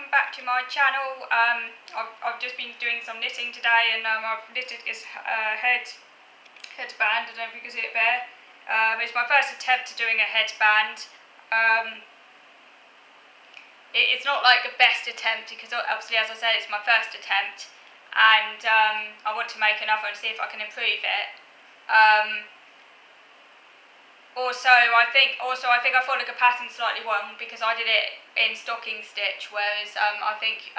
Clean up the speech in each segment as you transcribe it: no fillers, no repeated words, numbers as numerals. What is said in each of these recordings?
welcome back to my channel. I've just been doing some knitting today, and I've knitted this headband. I don't know if you can see it there. It's my first attempt to doing a headband. It's not like the best attempt because obviously, as I said, it's my first attempt, and I want to make another and see if I can improve it. Also, I think I followed the pattern slightly wrong because I did it in stocking stitch, whereas I think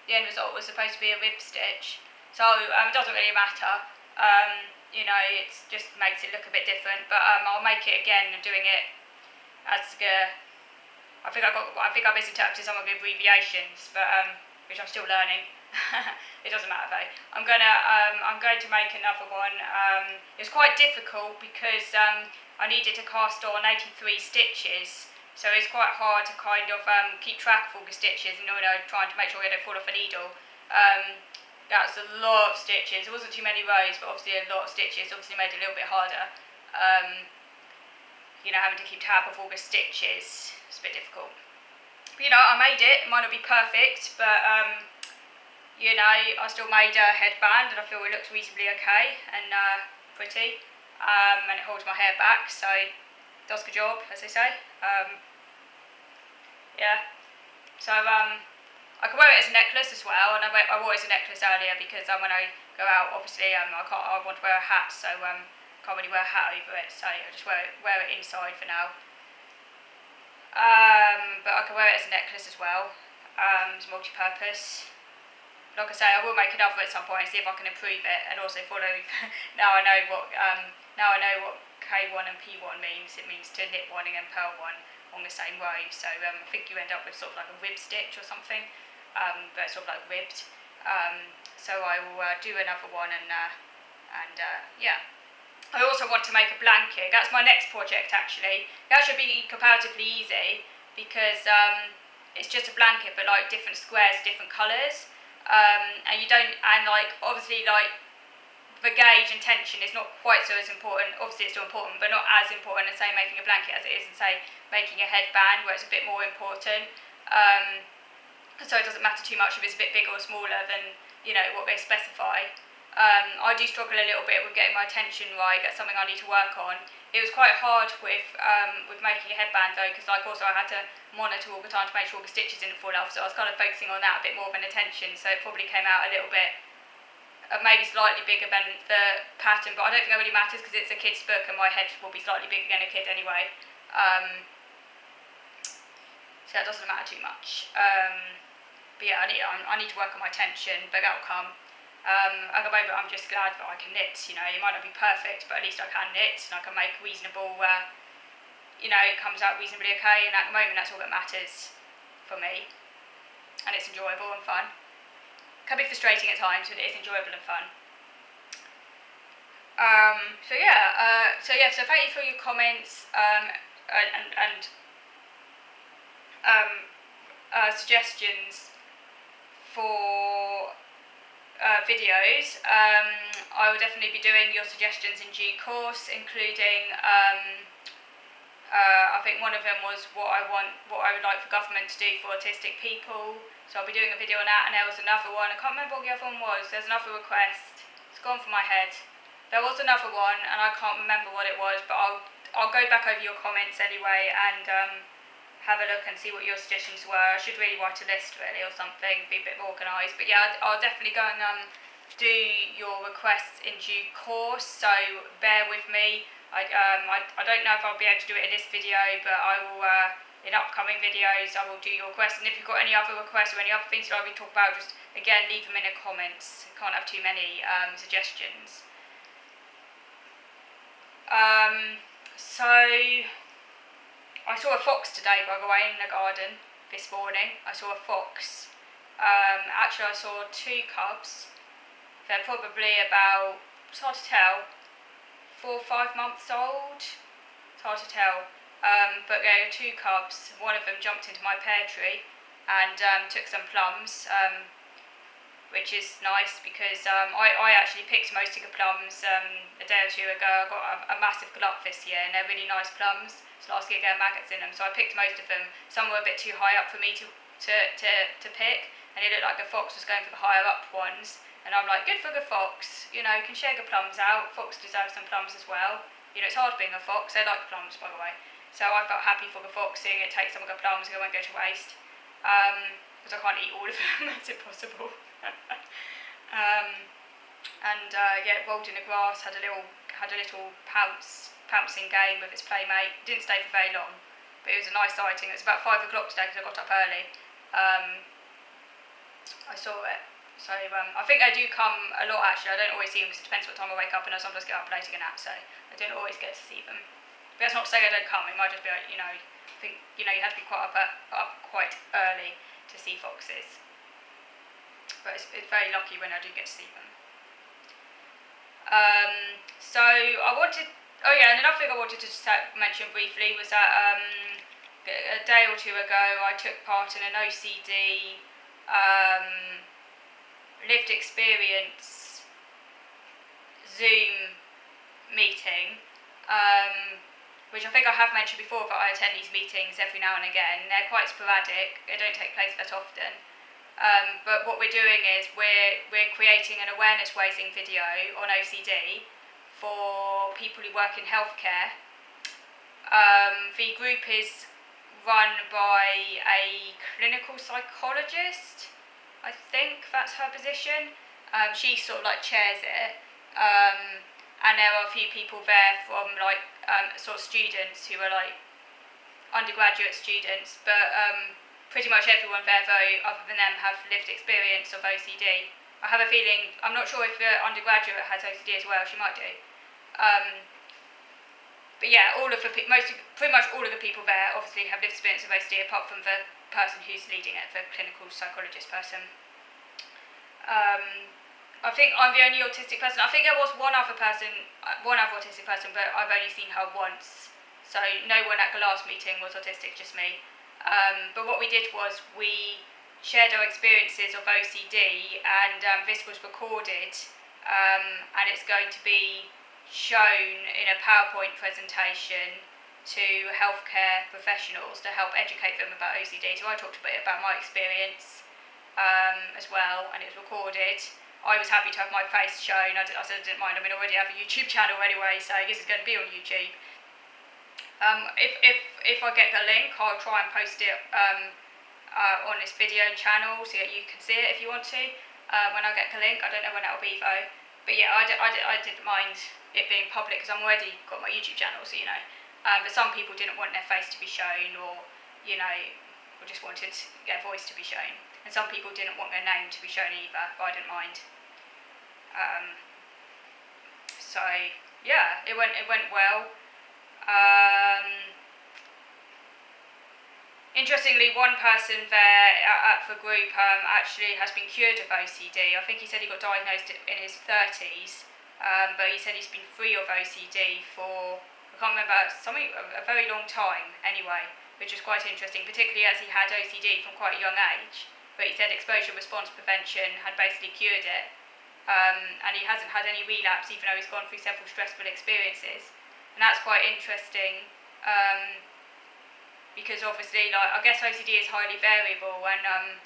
the end result was supposed to be a rib stitch. So it doesn't really matter. It just makes it look a bit different. But I'll make it again, doing it as I think I misinterpreted some of the abbreviations, but which I'm still learning. It doesn't matter though. I'm going to make another one. It's quite difficult because I needed to cast on 83 stitches, so it's quite hard to kind of keep track of all the stitches and trying to make sure I don't fall off a needle. That's a lot of stitches. There wasn't too many rows, but obviously a lot of stitches obviously made it a little bit harder. Having to keep tab of all the stitches, it's a bit difficult. But, I made it. It might not be perfect, but I still made a headband, and I feel it looks reasonably okay and pretty. And it holds my hair back, so it does the job, as they say. So I can wear it as a necklace as well, and I wore it as a necklace earlier because when I go out, obviously I want to wear a hat, so can't really wear a hat over it, so I just wear it inside for now. But I can wear it as a necklace as well. It's multi-purpose. Like I say, I will make another at some point and see if I can improve it, and also follow. Now I know what K1 and P1 means. It means to knit one and then purl one on the same row. So I think you end up with sort of like a rib stitch or something, but sort of like ribbed. So I will do another one, and yeah. I also want to make a blanket. That's my next project actually. That should be comparatively easy because it's just a blanket, but like different squares, different colours. Obviously the gauge and tension is not quite so as important. Obviously it's still important, but not as important as say making a blanket as it is in say making a headband, where it's a bit more important. So it doesn't matter too much if it's a bit bigger or smaller than what they specify. I do struggle a little bit with getting my tension right. That's something I need to work on. It was quite hard with making a headband though, because also I had to monitor all the time to make sure the stitches didn't fall off, so I was kind of focusing on that a bit more than attention, so it probably came out a little bit maybe slightly bigger than the pattern, but I don't think that really matters because it's a kid's book and my head will be slightly bigger than a kid anyway, so that doesn't matter too much. But yeah, I need to work on my tension, but that'll come. At the moment I'm just glad that I can knit. It might not be perfect, but at least I can knit and I can make reasonable, it comes out reasonably okay, and at the moment that's all that matters for me, and it's enjoyable and fun. It can be frustrating at times, but it is enjoyable and fun. So thank you for your comments and suggestions for videos. I will definitely be doing your suggestions in due course, including I think one of them was what I would like for government to do for autistic people, so I'll be doing a video on that. And there was another one, I can't remember what the other one was. There's another request, it's gone from my head. There was another one and I can't remember what it was, but I'll go back over your comments anyway and have a look and see what your suggestions were. I should really write a list really or something, be a bit more organised. But yeah, I'll definitely go and do your requests in due course, so bear with me. I don't know if I'll be able to do it in this video, but I will, in upcoming videos, I will do your requests. And if you've got any other requests or any other things that I'll be talking about, just again leave them in the comments. Can't have too many suggestions. So I saw a fox today, by the way, in the garden this morning. I saw a fox. Actually I saw two cubs. They're probably about, it's hard to tell, 4 or 5 months old. It's hard to tell. But there are two cubs. One of them jumped into my pear tree and took some plums, which is nice because I actually picked most of the plums a day or two ago. I got a massive glut this year, and they're really nice plums. So last year they had maggots in them, so I picked most of them. Some were a bit too high up for me to to pick, and it looked like the fox was going for the higher up ones. And I'm like, good for the fox, you know, can share the plums out. Fox deserves some plums as well. You know, it's hard being a fox. They like plums, by the way. So I felt happy for the fox, seeing it take some of the plums and they won't go to waste. Because I can't eat all of them, that's impossible. It rolled in the grass, had a little pouncing game with its playmate. Didn't stay for very long, but it was a nice sighting. It was about 5 o'clock today because I got up early. I saw it. So I think they do come a lot actually. I don't always see them because it depends what time I wake up, and I sometimes get up late to get a nap, so I don't always get to see them. But that's not to say they don't come. It might just be like, you know, I think, you know, you have to be up quite early to see foxes. But it's very lucky when I do get to see them. So I wanted, and another thing I wanted to just mention briefly was that a day or two ago I took part in an OCD lived experience Zoom meeting, which I think I have mentioned before, that I attend these meetings every now and again. They're quite sporadic, they don't take place that often. But what we're doing is we're creating an awareness raising video on OCD for people who work in healthcare. The group is run by a clinical psychologist. I think that's her position. She sort of like chairs it. And there are a few people there from like sort of students who are like undergraduate students, but pretty much everyone there, though, other than them, have lived experience of OCD. I have a feeling, I'm not sure if the undergraduate has OCD as well, she might do. But yeah, pretty much all of the people there obviously have lived experience of OCD, apart from the person who's leading it, the clinical psychologist person. I think I'm the only autistic person. I think there was one other autistic person, but I've only seen her once. So no one at the last meeting was autistic, just me. But what we did was we shared our experiences of OCD, and this was recorded, and it's going to be shown in a PowerPoint presentation to healthcare professionals to help educate them about OCD. So I talked a bit about my experience as well, and it was recorded. I was happy to have my face shown. I said I didn't mind. I mean, I already have a YouTube channel anyway, so I guess it's going to be on YouTube. If I get the link, I'll try and post it on this video channel so that you can see it if you want to. When I get the link, I don't know when that'll be though. But yeah, I didn't mind it being public because I'm already got my YouTube channel, so you know. But some people didn't want their face to be shown, or you know, or just wanted their voice to be shown. And some people didn't want their name to be shown either, but I didn't mind. So yeah, it went well. Interestingly, one person there at the group actually has been cured of OCD. I think he said he got diagnosed in his 30s, but he said he's been free of OCD for, I can't remember, a very long time anyway, which was quite interesting, particularly as he had OCD from quite a young age. But he said exposure response prevention had basically cured it, and he hasn't had any relapse even though he's gone through several stressful experiences. And that's quite interesting, because obviously, like, I guess OCD is highly variable, and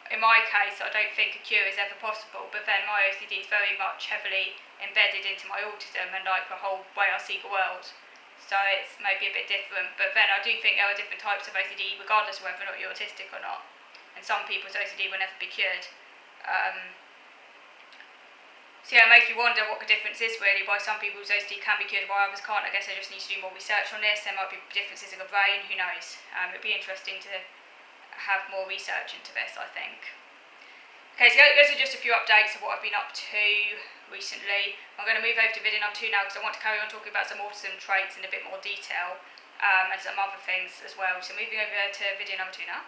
in my case, I don't think a cure is ever possible, but then my OCD is very much heavily embedded into my autism and like the whole way I see the world. So it's maybe a bit different, but then I do think there are different types of OCD regardless of whether or not you're autistic or not. And some people's OCD will never be cured. So yeah, it makes me wonder what the difference is really, why some people's OCD can be cured, why others can't. I guess I just need to do more research on this. There might be differences in the brain, who knows. It'd be interesting to have more research into this, I think. Okay, so those are just a few updates of what I've been up to recently. I'm going to move over to video number 2 now because I want to carry on talking about some autism traits in a bit more detail, and some other things as well. So moving over to video number 2 now.